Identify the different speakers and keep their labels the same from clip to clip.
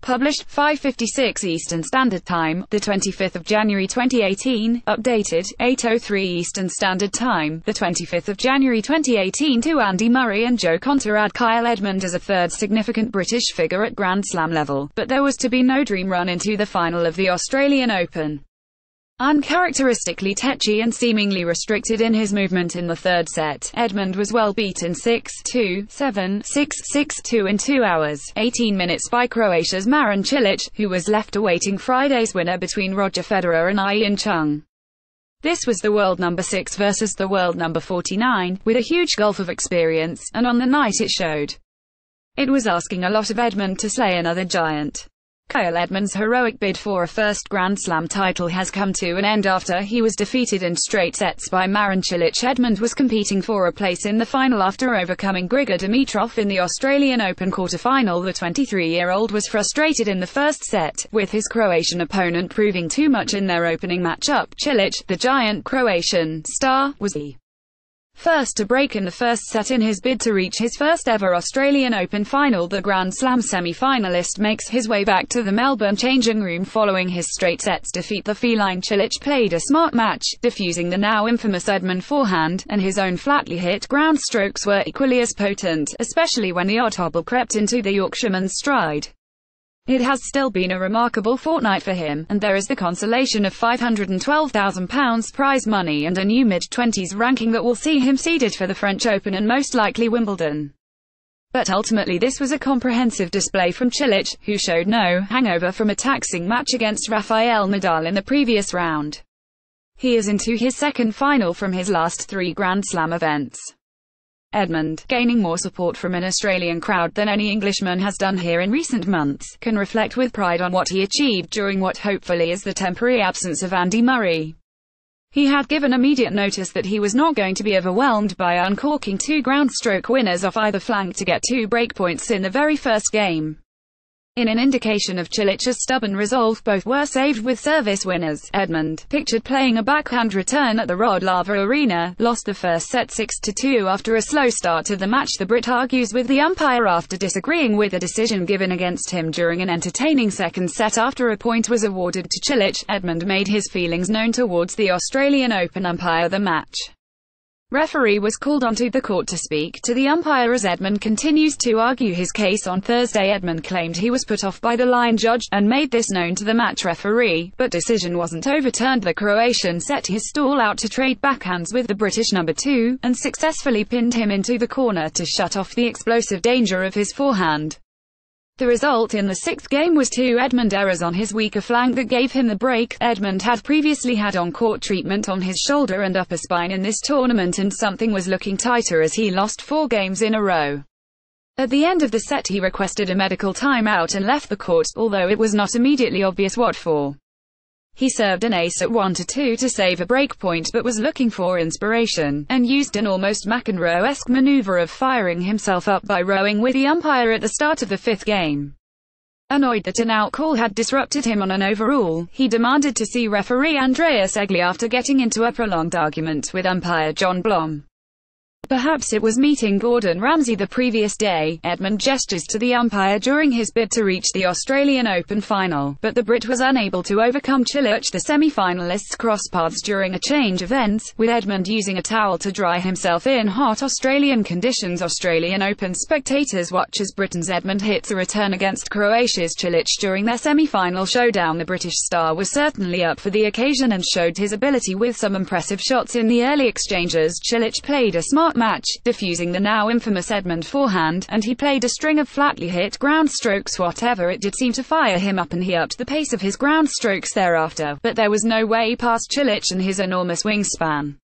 Speaker 1: Published 5:56 Eastern Standard Time, the 25th of January 2018. Updated 8:03 Eastern Standard Time, the 25th of January 2018. To Andy Murray and Joe Konta add Kyle Edmund as a third significant British figure at Grand Slam level, but there was to be no dream run into the final of the Australian Open. Uncharacteristically tetchy and seemingly restricted in his movement in the third set, Edmund was well beaten 6-2, 7-6, 6-2 in 2 hours, 18 minutes by Croatia's Marin Cilic, who was left awaiting Friday's winner between Roger Federer and Ian Chung. This was the world number 6 versus the world number 49, with a huge gulf of experience, and on the night it showed. It was asking a lot of Edmund to slay another giant. Kyle Edmund's heroic bid for a first Grand Slam title has come to an end after he was defeated in straight sets by Marin Cilic. Edmund was competing for a place in the final after overcoming Grigor Dimitrov in the Australian Open quarter-final. The 23-year-old was frustrated in the first set, with his Croatian opponent proving too much in their opening matchup. Cilic, the giant Croatian star, was the first to break in the first set in his bid to reach his first ever Australian Open final. The Grand Slam semi-finalist makes his way back to the Melbourne changing room following his straight sets defeat. The feline Cilic played a smart match, diffusing the now infamous Edmund forehand, and his own flatly hit ground strokes were equally as potent, especially when the odd hobble crept into the Yorkshireman's stride. It has still been a remarkable fortnight for him, and there is the consolation of £512,000 prize money and a new mid-20s ranking that will see him seeded for the French Open and most likely Wimbledon. But ultimately this was a comprehensive display from Cilic, who showed no hangover from a taxing match against Rafael Nadal in the previous round. He is into his second final from his last 3 Grand Slam events. Edmund, gaining more support from an Australian crowd than any Englishman has done here in recent months, can reflect with pride on what he achieved during what hopefully is the temporary absence of Andy Murray. He had given immediate notice that he was not going to be overwhelmed by uncorking 2 groundstroke winners off either flank to get 2 breakpoints in the very first game. In an indication of Cilic's stubborn resolve, both were saved with service winners. Edmund, pictured playing a backhand return at the Rod Laver Arena, lost the first set 6-2 after a slow start to the match. The Brit argues with the umpire after disagreeing with a decision given against him during an entertaining second set after a point was awarded to Cilic. Edmund made his feelings known towards the Australian Open umpire. The match referee was called onto the court to speak to the umpire as Edmund continues to argue his case. On Thursday, Edmund claimed he was put off by the line judge, and made this known to the match referee, but decision wasn't overturned. The Croatian set his stall out to trade backhands with the British number 2, and successfully pinned him into the corner to shut off the explosive danger of his forehand. The result in the 6th game was 2 Edmund errors on his weaker flank that gave him the break. Edmund had previously had on-court treatment on his shoulder and upper spine in this tournament, and something was looking tighter as he lost 4 games in a row. At the end of the set he requested a medical timeout and left the court, although it was not immediately obvious what for. He served an ace at 1-2 to save a breakpoint, but was looking for inspiration, and used an almost McEnroe-esque maneuver of firing himself up by rowing with the umpire at the start of the 5th game. Annoyed that an out call had disrupted him on an overrule, he demanded to see referee Andreas Egli after getting into a prolonged argument with umpire John Blom. Perhaps it was meeting Gordon Ramsay the previous day. Edmund gestures to the umpire during his bid to reach the Australian Open final, but the Brit was unable to overcome Cilic. The semi-finalists crossed paths during a change of ends, with Edmund using a towel to dry himself in hot Australian conditions. Australian Open spectators watch as Britain's Edmund hits a return against Croatia's Cilic during their semi-final showdown. The British star was certainly up for the occasion and showed his ability with some impressive shots in the early exchanges. Cilic played a smart match, diffusing the now infamous Edmund forehand, and he played a string of flatly hit ground strokes. Whatever it did seem to fire him up, and he upped the pace of his ground strokes thereafter, but there was no way past Cilic and his enormous wingspan.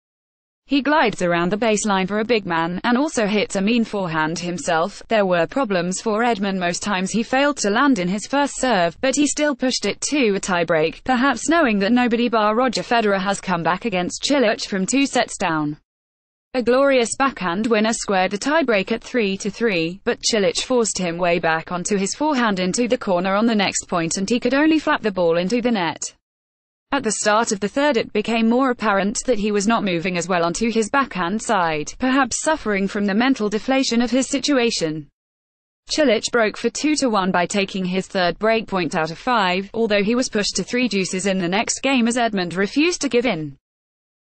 Speaker 1: He glides around the baseline for a big man, and also hits a mean forehand himself. There were problems for Edmund. Most times he failed to land in his first serve, but he still pushed it to a tiebreak, perhaps knowing that nobody bar Roger Federer has come back against Cilic from 2 sets down. A glorious backhand winner squared the tiebreak at 3-3, but Cilic forced him way back onto his forehand into the corner on the next point, and he could only flap the ball into the net. At the start of the third it became more apparent that he was not moving as well onto his backhand side, perhaps suffering from the mental deflation of his situation. Cilic broke for 2-1 by taking his third break point out of 5, although he was pushed to 3 deuces in the next game as Edmund refused to give in.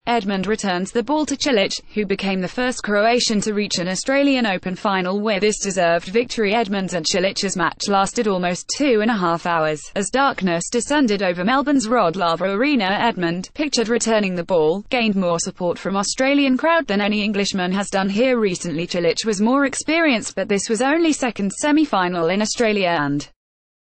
Speaker 1: Edmund returns the ball to Cilic, who became the first Croatian to reach an Australian Open final with this deserved victory. Edmund's and Cilic's match lasted almost 2.5 hours. As darkness descended over Melbourne's Rod Laver Arena, Edmund, pictured returning the ball, gained more support from Australian crowd than any Englishman has done here recently. Cilic was more experienced, but this was only second semi-final in Australia and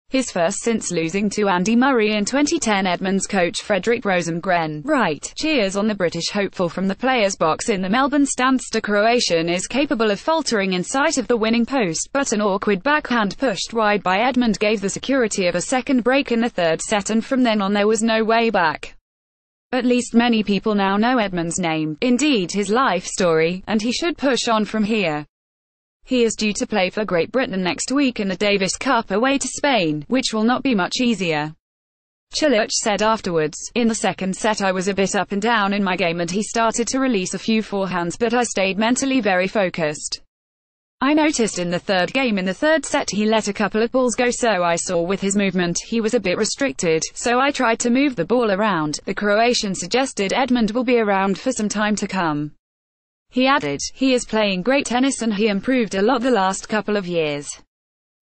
Speaker 1: his first since losing to Andy Murray in 2010. Edmund's coach Frederick Rosengren, right, cheers on the British hopeful from the players' box in the Melbourne stands. The Croatian is capable of faltering in sight of the winning post, but an awkward backhand pushed wide by Edmund gave the security of a second break in the third set, and from then on there was no way back. At least many people now know Edmund's name, indeed his life story, and he should push on from here. He is due to play for Great Britain next week in the Davis Cup away to Spain, which will not be much easier. Cilic said afterwards, "In the second set I was a bit up and down in my game and he started to release a few forehands, but I stayed mentally very focused. I noticed in the third game in the third set he let a couple of balls go, so I saw with his movement he was a bit restricted, so I tried to move the ball around." The Croatian suggested Edmund will be around for some time to come. He added, "He is playing great tennis and he improved a lot the last couple of years.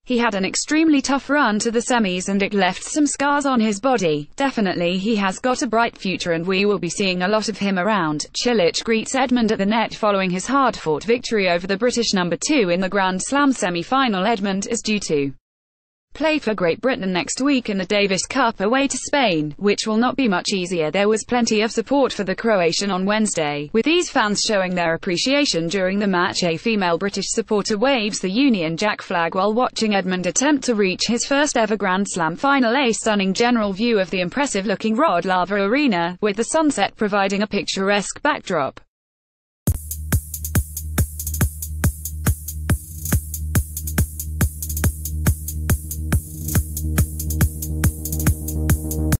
Speaker 1: He had an extremely tough run to the semis and it left some scars on his body. Definitely he has got a bright future and we will be seeing a lot of him around." Cilic greets Edmund at the net following his hard-fought victory over the British number 2 in the Grand Slam semi-final. Edmund is due to play for Great Britain next week in the Davis Cup away to Spain, which will not be much easier. There was plenty of support for the Croatian on Wednesday, with these fans showing their appreciation during the match. A female British supporter waves the Union Jack flag while watching Edmund attempt to reach his first ever Grand Slam final. A stunning general view of the impressive-looking Rod Laver Arena, with the sunset providing a picturesque backdrop.